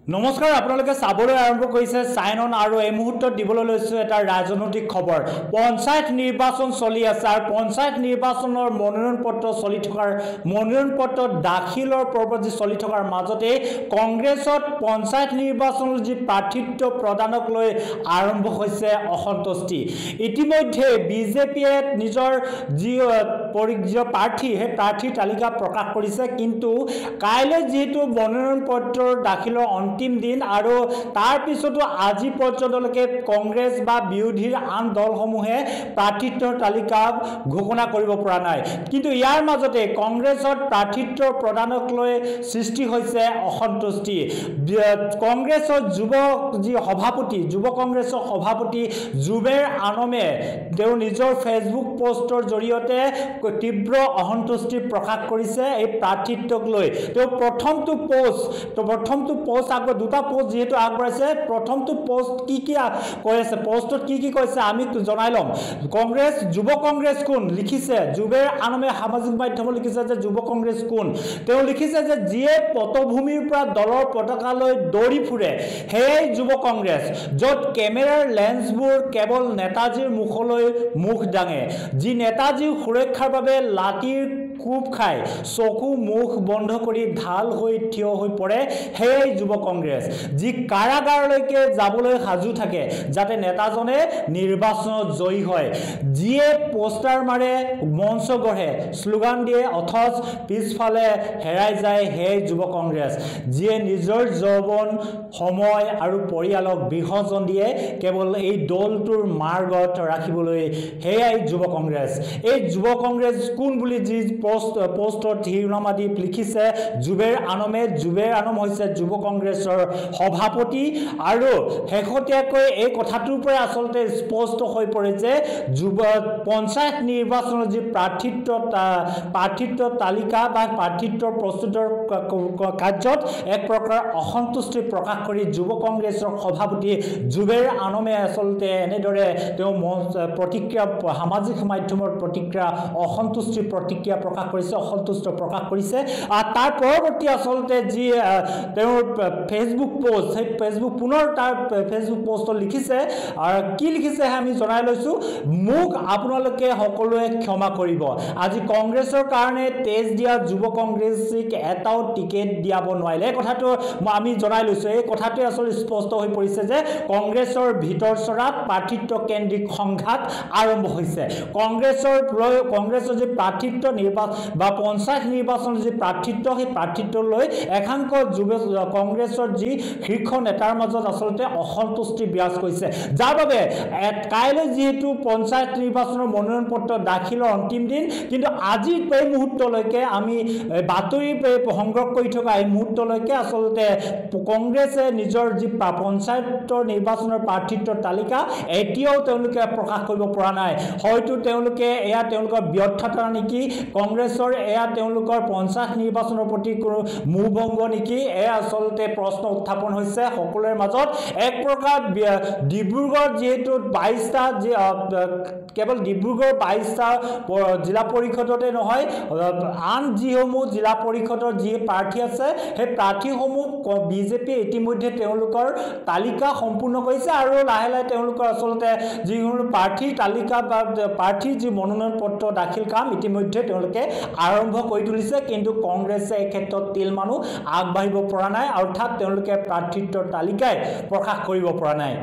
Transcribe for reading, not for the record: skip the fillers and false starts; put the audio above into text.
নমস্কাৰ আপোনালোকে চাবলৈ আৰম্ভ কৰিছে সাইন অন আৰু এই মুহূৰ্তত দিবলৈ লৈছো এটা ৰাজনৈতিক খবৰ পঞ্চায়ত নিৰ্বাচন চলি আছে আৰু পঞ্চায়ত নিৰ্বাচনৰ মনোনয়ন পত্ৰ চলি থকাৰ মনোনয়ন পত্ৰ দাখিলৰ প্ৰৱৃত্তি চলি থকাৰ মাজতে কংগ্ৰেছত পঞ্চায়ত নিৰ্বাচনৰ যি প্ৰাৰ্থিত্ব প্ৰদানক লৈ আৰম্ভ হৈছে অসন্তুষ্টি ইতিমধ্যে বিজেপিয়ে নিজৰ যি প্ৰাৰ্থী হে প্ৰাৰ্থী তালিকা প্ৰকাশ কৰিছে কিন্তু কাইলৈ যেহেতু মনোনয়ন পত্ৰ দাখিলৰ अंतिम दिन और तार पिछतो আজি পৰ্যন্তলৈকে কংগ্ৰেছ বা বিৰোধীৰ আন দলসমূহে প্ৰাৰ্থিত্বৰ তালিকা ঘোষণা কৰিব পৰা নাই কিন্তু ইয়াৰ মাজতে কংগ্ৰেছৰ প্ৰাৰ্থিত্বৰ প্ৰদানক লৈ সৃষ্টি হৈছে অসন্তুষ্টি কংগ্ৰেছৰ যুৱ যি সভাপতি যুৱ কংগ্ৰেছৰ সভাপতি জুবেৰ আনমে তেওঁ নিজৰ ফেসবুক পোষ্টৰ জৰিয়তে তীব্ৰ অসন্তুষ্টি প্ৰকাশ কৰিছে এই প্ৰাৰ্থিত্বক লৈ তেওঁ প্ৰথমটো পোষ্ট आगे दुटा पोस्ट जेहेतु आगबाइसे प्रथम तो पोस्ट की कैसे पोस्टत की कैसे आमी जनाई लम कांग्रेस युव कांग्रेस कोन लिखिसे जुबेर आनमे सामाजिक माध्यम लिखिसे जे युव कांग्रेस कोन तेও लिखिसे जे जिए पटभूमिर পৰা দলৰ পতাকালৈ দৌৰি ফুৰে হেই যুৱ কংগ্ৰেছ যত কেমেৰাৰ লেন্সবোৰ কেৱল নেতাজীৰ মুখলৈ মুখ দাঙে যি নেতাজীৰ সুৰক্ষাৰ বাবে লাঠিৰ खूब खाय चकु मुख बंध करी ढाल হৈ থিয় হৈ পৰে হেই যুৱ কংগ্ৰেছ যি কাৰাগাৰলৈকে যাবলৈ সাজু থাকে যাতে নেতাজনে নিৰ্বাচনত জয়ী হয় যিয়ে পোস্টাৰ মাৰে মঞ্চ গঢ়ে স্লোগান দিয়ে অথচ পিছফালে হেৰাই যায় হেই যুৱ কংগ্ৰেছ যিয়ে নিজৰ যৌৱন সময় আৰু পৰিয়ালক বিসৰ্জন দিয়ে কেৱল এই দলটোৰ মাৰ্গত ৰাখিবলৈ হেই যুৱ কংগ্ৰেছ এই যুৱ কংগ্ৰেছ কোন বুলি যি পোস্টৰ শিৰোনামা দি লিখিছে জুবেৰ আনম হৈছে যুৱ কংগ্ৰেছৰ সভাপতি আৰু হেখতিয়াকৈ এই কথাটোৰ পৰা আসলতে স্পষ্ট হৈ পৰে যে যুৱ পঞ্চায়ত নিৰ্বাচনৰ যি প্ৰাৰ্থিত্ব তালিকা বা প্ৰাৰ্থিত্বৰ প্ৰস্তুতৰ কাৰ্যত এক প্ৰকাৰ অসন্তুষ্টি প্ৰকাশ কৰি যুৱ কংগ্ৰেছৰ সভাপতি জুবেৰ আনমে আসলতে এনেদৰে তেওঁ প্ৰতিক্ৰিয়া সামাজিক মাধ্যমৰ প্ৰতিক্ৰিয়া অসন্তুষ্টি প্ৰতিক্ৰিয়া प्रकाश কৰিছে অসন্তুষ্ট প্ৰকাশ কৰিছে আৰু তাৰ পৰৱৰ্তী আসলতে যি তেওঁৰ ফেসবুক পোষ্ট সেই ফেসবুক পুনৰ তাৰ ফেসবুক পোষ্টত লিখিছে আৰু কি লিখিছে আমি জনাই লৈছো মোক আপোনালোকে সকলোৱে ক্ষমা কৰিব আজি কংগ্ৰেছৰ কাৰণে তেজ দিয়া যুৱ কংগ্ৰেছক এটাও টিকেট দিয়াব নোৱাৰিলে এই কথাটো আমি জনাই লৈছো এই কথাটো আসলে স্পষ্ট হৈ পৰিছে যে কংগ্ৰেছৰ ভিতৰ চৰাত প্ৰাৰ্থিত্ব কেন্দ্ৰিক সংঘাত আৰম্ভ হৈছে কংগ্ৰেছৰ যি প্ৰাৰ্থিত্ব বা পঞ্চায়ত নিৰ্বাচনৰ যি প্ৰাৰ্থিত্ব সেই প্ৰাৰ্থিত্ব লৈ একাংশ কংগ্ৰেছৰ যি শীৰ্ষ নেতাৰ মাজত আসলতে অসন্তুষ্টি বিৰাজ কৰিছে যাৰ বাবে কাইলৈ যেহেতু পঞ্চায়ত নিৰ্বাচনৰ মনোনয়ন পত্ৰ দাখিলৰ অন্তিম দিন কিন্তু আজি এই মুহূৰ্তলৈকে আমি বাতৰি সংগ্ৰহ কৰি থকা এই মুহূৰ্তলৈকে আসলতে কংগ্ৰেছে নিজৰ যি পঞ্চায়তৰ নিৰ্বাচনৰ প্ৰাৰ্থিত্বৰ তালিকা এতিয়াও তেওঁলোকে প্ৰকাশ কৰিব পৰা নাই হয়তো তেওঁলোকে এয়া তেওঁলোকৰ ব্যৰ্থতা নেকি কংগ্ৰেছৰ এয়া তেওঁলোকৰ পঞ্চায়ত নিৰ্বাচনৰ প্ৰতি কোনো মুভংগ নেকি এ আসলতে প্ৰশ্ন উত্থাপন হৈছে সকলোৰে মাজত এক প্ৰকাৰ ডিব্ৰুগড় যেহেতু 22টা কেৱল ডিব্ৰুগড় 22টা জিলা পৰিষদতে নহয় আন যিসমূহ জিলা পৰিষদৰ যি প্ৰাৰ্থী আছে সেই প্ৰাৰ্থীসমূহ বিজেপি ইতিমধ্যে তেওঁলোকৰ তালিকা সম্পূৰ্ণ কৰিছে আৰু লাহে লাহে তেওঁলোকৰ আসলতে যিসমূহ প্ৰাৰ্থীৰ তালিকা বা প্ৰাৰ্থীৰ যি মনোনয়ন পত্ৰ দাখিল কাম ইতিমধ্যে তেওঁলোকে আৰম্ভ কৰি তুলিছে কিন্তু কংগ্ৰেছে এই ক্ষেত্ৰত তিল মানুহ আগবাঢ়িব পৰা নাই অৰ্থাৎ তেওঁলোকে প্ৰাৰ্থিত্বৰ তালিকাই প্ৰকাশ কৰিব পৰা নাই